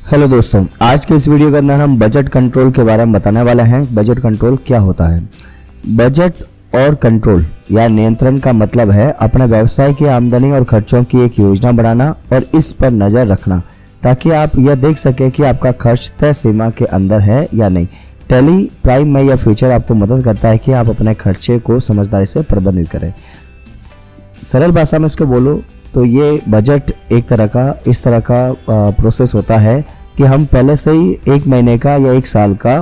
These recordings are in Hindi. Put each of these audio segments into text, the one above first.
हेलो दोस्तों, आज के इस वीडियो के अंदर हम बजट कंट्रोल के बारे में बताने वाले हैं। बजट कंट्रोल क्या होता है। बजट और कंट्रोल या नियंत्रण का मतलब है अपने व्यवसाय की आमदनी और खर्चों की एक योजना बनाना और इस पर नज़र रखना ताकि आप यह देख सकें कि आपका खर्च तय सीमा के अंदर है या नहीं। टैली प्राइम में यह फीचर आपको मदद करता है कि आप अपने खर्चे को समझदारी से प्रबंधित करें। सरल भाषा में इसको बोलो तो ये बजट एक तरह का इस तरह का प्रोसेस होता है कि हम पहले से ही एक महीने का या एक साल का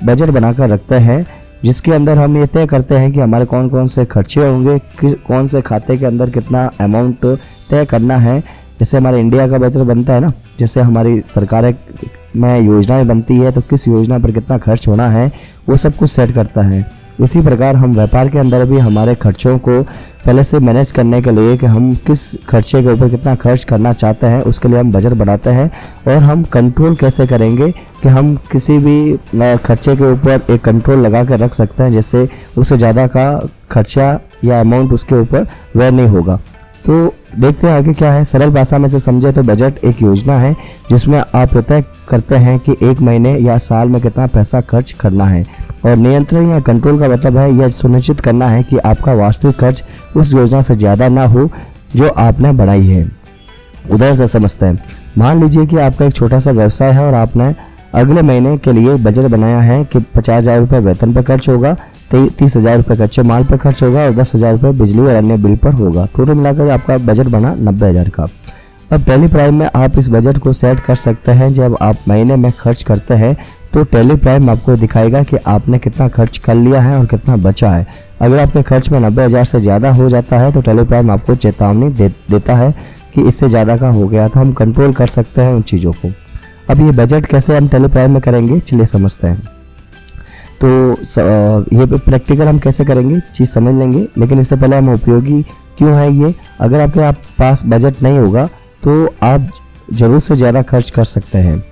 बजट बनाकर रखते हैं, जिसके अंदर हम ये तय करते हैं कि हमारे कौन कौन से खर्चे होंगे, कौन से खाते के अंदर कितना अमाउंट तय करना है। जैसे हमारे इंडिया का बजट बनता है ना, जैसे हमारी सरकार में योजनाएं बनती है तो किस योजना पर कितना खर्च होना है वो सब कुछ सेट करता है। इसी प्रकार हम व्यापार के अंदर भी हमारे खर्चों को पहले से मैनेज करने के लिए कि हम किस खर्चे के ऊपर कितना खर्च करना चाहते हैं उसके लिए हम बजट बनाते हैं। और हम कंट्रोल कैसे करेंगे कि हम किसी भी खर्चे के ऊपर एक कंट्रोल लगा कर रख सकते हैं, जिससे उससे ज़्यादा का खर्चा या अमाउंट उसके ऊपर व्यय नहीं होगा। तो देखते हैं आगे क्या है। सरल भाषा में से समझे तो बजट एक योजना है जिसमें आप तय करते हैं कि एक महीने या साल में कितना पैसा खर्च करना है। और नियंत्रण या कंट्रोल का मतलब है यह सुनिश्चित करना है कि आपका वास्तविक खर्च उस योजना से ज़्यादा ना हो जो आपने बनाई है। उदाहरण से समझते हैं। मान लीजिए कि आपका एक छोटा सा व्यवसाय है और आपने अगले महीने के लिए बजट बनाया है कि 50,000 रुपये वेतन पर खर्च होगा, 30,000 रुपये कच्चे माल पर खर्च होगा और 10,000 रुपये बिजली और अन्य बिल पर होगा। टोटल मिलाकर आपका बजट बना 90,000 का। अब टैली प्राइम में आप इस बजट को सेट कर सकते हैं। जब आप महीने में खर्च करते हैं तो टैली प्राइम आपको दिखाएगा कि आपने कितना खर्च कर लिया है और कितना बचा है। अगर आपके खर्च में 90,000 से ज़्यादा हो जाता है तो टैली प्राइम आपको चेतावनी देता है कि इससे ज़्यादा का हो गया। तो हम कंट्रोल कर सकते हैं उन चीज़ों को। अब ये बजट कैसे हम टैली प्राइम में करेंगे, चलिए समझते हैं। तो ये प्रैक्टिकल हम कैसे करेंगे चीज़ समझ लेंगे, लेकिन इससे पहले हम उपयोगी क्यों है ये। अगर आपके पास बजट नहीं होगा तो आप ज़रूरत से ज़्यादा खर्च कर सकते हैं,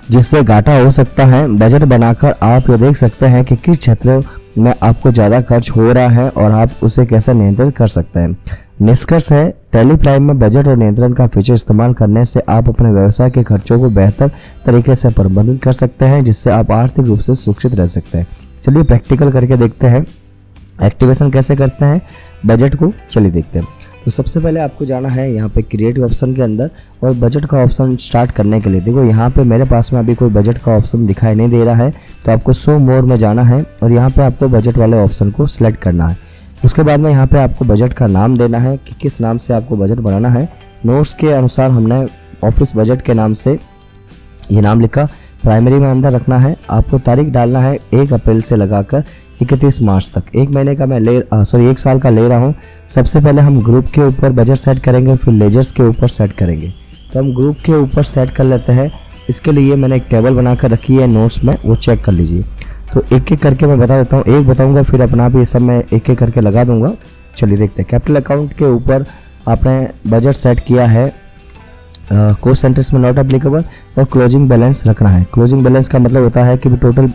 जिससे घाटा हो सकता है। बजट बनाकर आप ये देख सकते हैं कि किस क्षेत्र में आपको ज़्यादा खर्च हो रहा है और आप उसे कैसे नियंत्रित कर सकते हैं। निष्कर्ष है, टैली प्राइम में बजट और नियंत्रण का फीचर इस्तेमाल करने से आप अपने व्यवसाय के खर्चों को बेहतर तरीके से प्रबंधित कर सकते हैं, जिससे आप आर्थिक रूप से सुरक्षित रह सकते हैं। चलिए प्रैक्टिकल करके देखते हैं। एक्टिवेशन कैसे करते हैं बजट को, चलिए देखते हैं। तो सबसे पहले आपको जाना है यहाँ पे क्रिएट ऑप्शन के अंदर और बजट का ऑप्शन स्टार्ट करने के लिए। देखो यहाँ पे मेरे पास में अभी कोई बजट का ऑप्शन दिखाई नहीं दे रहा है, तो आपको शो मोर में जाना है और यहाँ पे आपको बजट वाले ऑप्शन को सिलेक्ट करना है। उसके बाद में यहाँ पे आपको बजट का नाम देना है कि किस नाम से आपको बजट बनाना है। नोट्स के अनुसार हमने ऑफिस बजट के नाम से ये नाम लिखा। प्राइमरी में अंदर रखना है। आपको तारीख डालना है 1 अप्रैल से लगाकर 31 मार्च तक। एक महीने का मैं एक साल का ले रहा हूँ। सबसे पहले हम ग्रुप के ऊपर बजट सेट करेंगे, फिर लेजर्स के ऊपर सेट करेंगे। तो हम ग्रुप के ऊपर सेट कर लेते हैं। इसके लिए मैंने एक टेबल बनाकर रखी है नोट्स में, वो चेक कर लीजिए। तो एक एक करके मैं बता देता हूँ, एक बताऊँगा फिर अपना भी सब मैं एक एक करके लगा दूंगा। चलिए देखते हैं। कैपिटल अकाउंट के ऊपर आपने बजट सेट किया है। कॉस्ट सेंटर्स में नॉट एप्लीकेबल और क्लोजिंग बैलेंस रखना है। क्लोजिंग बैलेंस का मतलब होता है कि टोटल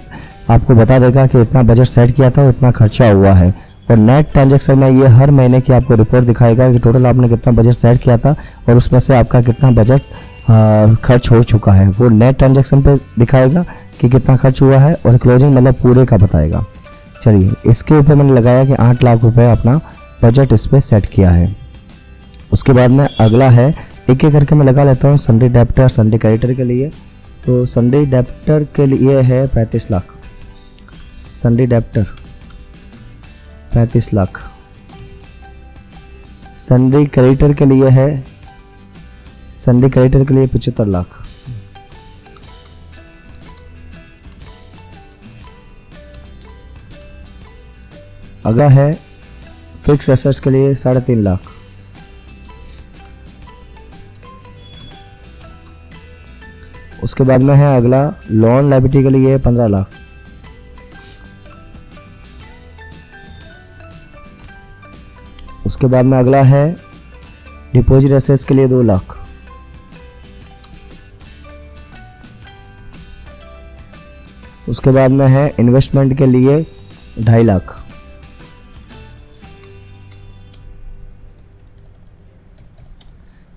आपको बता देगा कि इतना बजट सेट किया था और इतना खर्चा हुआ है। और नेट ट्रांजैक्शन में ये हर महीने की आपको रिपोर्ट दिखाएगा कि टोटल आपने कितना बजट सेट किया था और उसमें से आपका कितना बजट खर्च हो चुका है। वो नेट ट्रांजैक्शन पे दिखाएगा कि कितना खर्च हुआ है और क्लोजिंग मतलब पूरे का बताएगा। चलिए इसके ऊपर मैंने लगाया कि 8 लाख रुपये अपना बजट इस पर सेट किया है। उसके बाद में अगला है, एक एक करके मैं लगा लेता हूँ। सन्डे डेप्टर, सन्डे क्रेडिटर के लिए तो सन्डे डेप्टर के लिए है 35 lakh. Sunday debtor 35 lakh. Sunday creditor के लिए है 75 लाख। अगला है फिक्स एसेट्स के लिए 3.5 लाख। उसके बाद में है अगला लोन लायबिलिटी के लिए 15 लाख। उसके बाद में अगला है डिपॉजिट एसेट्स के लिए 2 लाख। उसके बाद में है इन्वेस्टमेंट के लिए 2.5 लाख।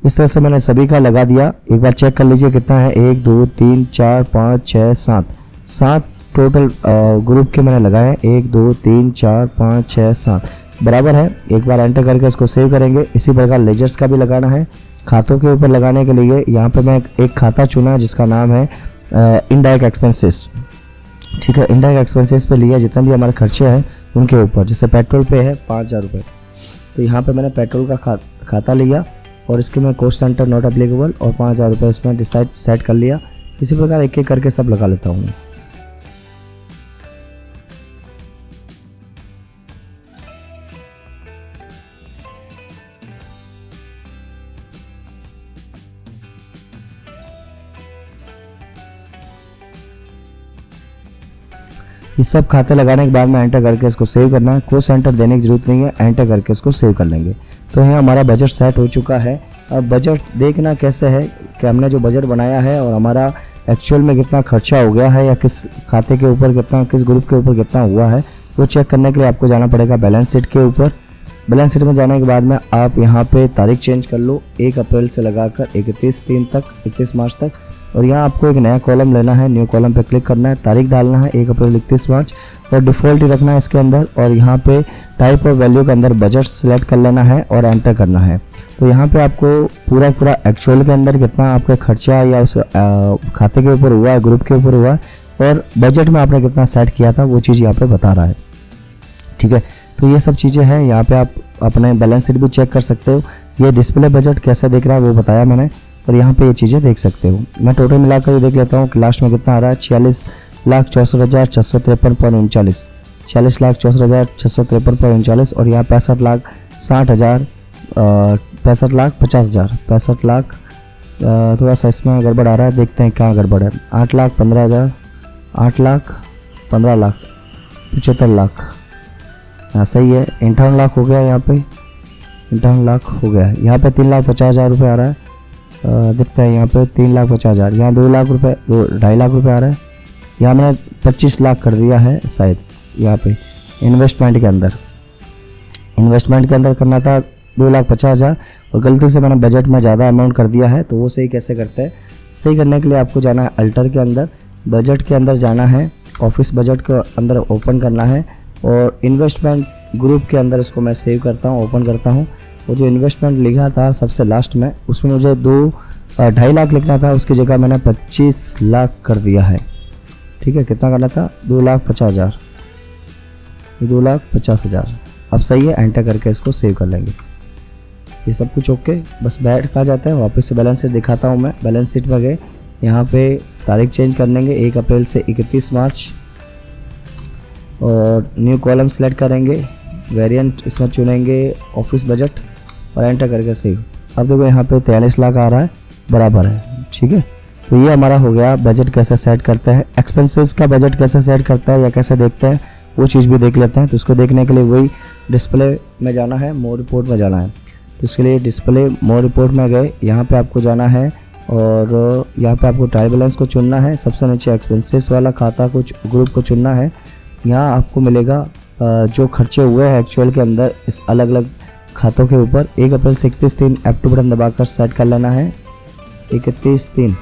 इस तरह से मैंने सभी का लगा दिया। एक बार चेक कर लीजिए कितना है, 1 2 3 4 5 6 7 टोटल ग्रुप के मैंने लगाए। 1 2 3 4 5 6 7 बराबर है। एक बार एंटर करके इसको सेव करेंगे। इसी प्रकार लेजर्स का भी लगाना है। खातों के ऊपर लगाने के लिए यहाँ पे मैं एक खाता चुना जिसका नाम है इनडायरेक्ट एक्सपेंसेस। ठीक है, इनडायरेक्ट एक्सपेंसेस पे लिया जितना भी हमारे खर्चे हैं उनके ऊपर। जैसे पेट्रोल पे है 5000 रुपये, तो यहाँ पे मैंने पेट्रोल का खाता लिया और इसके मैं कॉस्ट सेंटर नॉट अप्लीकेबल और 5000 रुपये इसमें डिसाइड सेट कर लिया। इसी प्रकार एक एक करके सब लगा लेता हूँ। ये सब खाते लगाने के बाद में एंटर करके इसको सेव करना है। कोस्ट सेंटर देने की जरूरत नहीं है, एंटर करके इसको सेव कर लेंगे। तो यहाँ हमारा बजट सेट हो चुका है। अब बजट देखना कैसे है कि हमने जो बजट बनाया है और हमारा एक्चुअल में कितना खर्चा हो गया है या किस खाते के ऊपर कितना, किस ग्रुप के ऊपर कितना हुआ है, वो चेक करने के लिए आपको जाना पड़ेगा बैलेंस शीट के ऊपर। बैलेंस शीट में जाने के बाद में आप यहाँ पे तारीख चेंज कर लो 1 अप्रैल से लगाकर 31 मार्च तक। और यहाँ आपको एक नया कॉलम लेना है, न्यू कॉलम पे क्लिक करना है, तारीख डालना है 1 अप्रैल 31 मार्च और डिफ़ॉल्ट ही रखना है इसके अंदर। और यहाँ पे टाइप ऑफ वैल्यू के अंदर बजट सेलेक्ट कर लेना है और एंटर करना है। तो यहाँ पे आपको पूरा एक्चुअल के अंदर कितना आपका खर्चा या उस खाते के ऊपर हुआ है, ग्रुप के ऊपर हुआ है और बजट में आपने कितना सेट किया था वो चीज़ यहाँ पे बता रहा है। ठीक है, तो ये सब चीज़ें हैं। यहाँ पे आप अपने बैलेंस शीट भी चेक कर सकते हो। ये डिस्प्ले बजट कैसे दिख रहा है वो बताया मैंने, और यहाँ पे ये चीज़ें देख सकते हो। मैं टोटल मिलाकर ये देख लेता हूँ कि लास्ट में कितना आ रहा है, 46,64,653.39, 46,64,653.39 और यहाँ 65,60,000 65,50,000 65,00,000 थोड़ा सा इसमें गड़बड़ आ रहा है, देखते हैं क्या गड़बड़ है। 8,15,000 8,15,00,000 75,00,000, हाँ सही है। 58,00,000 हो गया, यहाँ पे 58,00,000 हो गया। यहाँ पे 3,50,000 रुपये आ रहा है, दिखता है यहाँ पे 3,50,000। यहाँ 2,00,000 रुपये 2-2.5 रुपये आ रहा है। यहाँ मैंने 25 लाख कर दिया है शायद। यहाँ पे इन्वेस्टमेंट के अंदर करना था 2,50,000 और गलती से मैंने बजट में ज़्यादा अमाउंट कर दिया है। तो वो सही कैसे करते हैं, सही करने के लिए आपको जाना है अल्टर के अंदर, बजट के अंदर जाना है, ऑफिस बजट के अंदर ओपन करना है और इन्वेस्टमेंट ग्रुप के अंदर इसको मैं सेव करता हूँ, ओपन करता हूँ। वो जो इन्वेस्टमेंट लिखा था सबसे लास्ट में, उसमें मुझे 2-2.5 लाख लिखना था, उसकी जगह मैंने 25 लाख कर दिया है। ठीक है, कितना करना था, 2,50,000, 2,50,000। अब सही है, एंटर करके इसको सेव कर लेंगे। ये सब कुछ ओके, बस बैठ कहा जाता है। वापस से बैलेंस शीट दिखाता हूँ मैं। बैलेंस शीट में गए, यहाँ पे तारीख चेंज कर लेंगे 1 अप्रैल से 31 मार्च और न्यू कॉलम सेलेक्ट करेंगे, वेरिएंट इसमें चुनेंगे ऑफिस बजट और एंटर करके सेव। अब देखो यहाँ पे 43 लाख आ रहा है, बराबर है। ठीक है, तो ये हमारा हो गया बजट कैसे सेट करते हैं। एक्सपेंसेस का बजट कैसे सेट करता है या कैसे देखते हैं वो चीज़ भी देख लेते हैं। तो उसको देखने के लिए वही डिस्प्ले में जाना है, मोर रिपोर्ट में जाना है। तो उसके लिए डिस्प्ले मोर रिपोर्ट में गए, यहाँ पे आपको जाना है और यहाँ पे आपको ट्रायल बैलेंस को चुनना है। सबसे नीचे एक्सपेंसेस वाला खाता कुछ ग्रुप को चुनना है। यहाँ आपको मिलेगा जो खर्चे हुए हैं एक्चुअल के अंदर इस अलग अलग खातों के ऊपर। 1 अप्रैल से 31/3 F2 बटन दबाकर सेट कर लेना है, 31/3।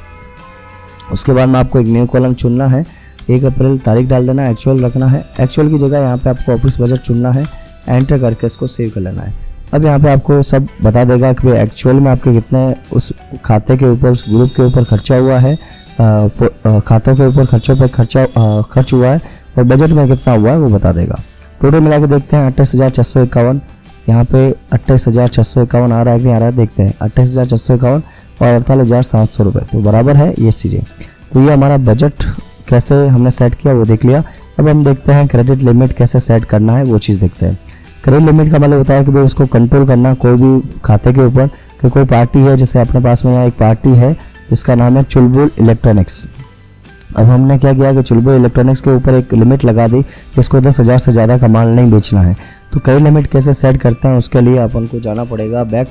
उसके बाद में आपको एक न्यू कॉलम चुनना है, 1 अप्रैल तारीख डाल देना है, एक्चुअल रखना है। एक्चुअल की जगह यहाँ पे आपको ऑफिस बजट चुनना है, एंटर करके इसको सेव कर लेना है। अब यहाँ पे आपको सब बता देगा कि भाई एक्चुअल में आपके कितने उस खाते के ऊपर, उस ग्रुप के ऊपर खर्चा हुआ है, खातों के ऊपर खर्चों पर खर्च हुआ है और बजट में कितना हुआ है वो बता देगा। टोटल मिला के देखते हैं 28,651, यहाँ पे 28,651 आ रहा है कि नहीं आ रहा है, देखते हैं 28,651 और 48,700 रुपये, तो बराबर है ये चीज़ें। तो ये हमारा बजट कैसे हमने सेट किया वो देख लिया। अब हम देखते हैं क्रेडिट लिमिट कैसे सेट करना है, वो चीज़ देखते हैं। क्रेडिट लिमिट का मतलब होता है कि भाई उसको कंट्रोल करना कोई भी खाते के ऊपर, कि कोई पार्टी है, जैसे अपने पास में यहाँ एक पार्टी है जिसका नाम है चुलबुल इलेक्ट्रॉनिक्स। अब हमने क्या किया कि चुलबुल इलेक्ट्रॉनिक्स के ऊपर एक लिमिट लगा दी कि इसको 10,000 से ज़्यादा का माल नहीं बेचना है। तो कई लिमिट कैसे सेट करते हैं उसके लिए अपन को जाना पड़ेगा बैक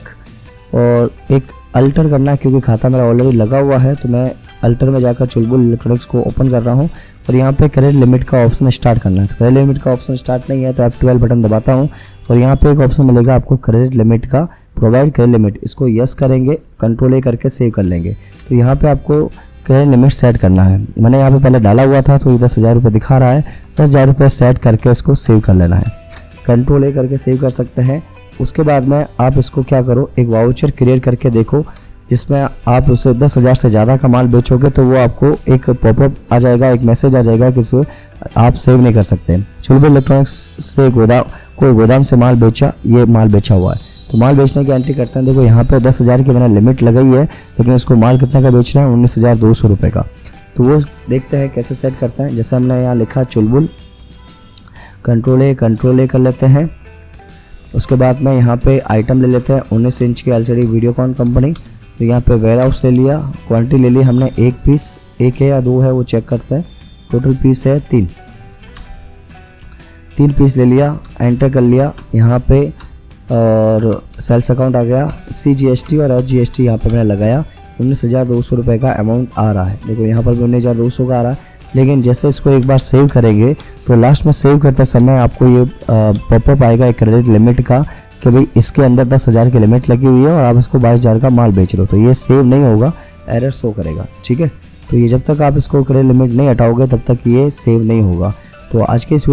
और एक अल्टर करना है, क्योंकि खाता मेरा ऑलरेडी लगा हुआ है। तो मैं अल्टर में जाकर चुलबुल इलेक्ट्रॉनिक्स को ओपन कर रहा हूँ और यहाँ पे क्रेडिट लिमिट का ऑप्शन स्टार्ट करना है। तो क्रेडिट लिमिट का ऑप्शन स्टार्ट नहीं है तो F12 बटन दबाता हूँ और यहाँ पे एक ऑप्शन मिलेगा आपको क्रेडिट लिमिट का, प्रोवाइड क्रेडिट लिमिट, इसको यस करेंगे, कंट्रोल ए करके सेव कर लेंगे। तो यहाँ पे आपको क्रेडिट लिमिट सेट करना है। मैंने यहाँ पे पहले डाला हुआ था तो ये 10,000 रुपये दिखा रहा है, 10,000 रुपये सेट करके इसको सेव कर लेना है। कंट्रोल ए करके सेव कर सकते हैं। उसके बाद में आप इसको क्या करो, एक वाउचर क्रिएट करके देखो जिसमें आप उससे 10,000 से ज़्यादा का माल बेचोगे तो वो आपको एक पॉपअप आ जाएगा, एक मैसेज आ जाएगा कि इसको आप सेव नहीं कर सकते। चुलबुल इलेक्ट्रॉनिक्स से कोई गोदाम से माल बेचा, ये माल बेचा हुआ है तो माल बेचने की एंट्री करते हैं। देखो यहाँ पे 10,000 की मैंने लिमिट लगाई है, लेकिन इसको माल कितने का बेच रहे हैं, 19,200 रुपये का। तो वो देखते हैं कैसे सेट करते हैं। जैसे हमने यहाँ लिखा चुलबुल, कंट्रोल ए कर लेते हैं। उसके बाद में यहाँ पे आइटम ले लेते हैं 19 इंच की LCD वीडियोकॉन कंपनी। तो यहाँ पे वेयर हाउस ले लिया, क्वांटिटी ले ली हमने 1 पीस, 1 है या 2 है वो चेक करते हैं। टोटल पीस है 3 पीस ले लिया, एंटर कर लिया यहाँ पे और सेल्स अकाउंट आ गया। CGST और SGST यहाँ पे मैंने लगाया। 19,200 रुपये का अमाउंट आ रहा है। देखो यहाँ पर भी 19,200 का आ रहा है, लेकिन जैसे इसको एक बार सेव करेंगे तो लास्ट में सेव करते समय आपको ये पॉपअप आएगा एक क्रेडिट लिमिट का कि भाई इसके अंदर 10,000 की लिमिट लगी हुई है और आप इसको 22,000 का माल बेच रहे हो। तो ये सेव नहीं होगा, एरर शो करेगा। ठीक है, तो ये जब तक आप इसको क्रेडिट लिमिट नहीं हटाओगे तब तक ये सेव नहीं होगा। तो आज के इस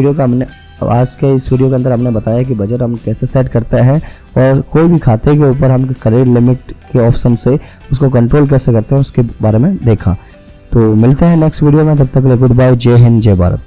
वीडियो के अंदर हमने बताया कि बजट हम कैसे सेट करते हैं और कोई भी खाते के ऊपर हम क्रेडिट लिमिट के ऑप्शन से उसको कंट्रोल कैसे करते हैं उसके बारे में देखा। तो मिलते हैं नेक्स्ट वीडियो में, तब तक के लिए गुड बाय, जय हिंद, जय भारत।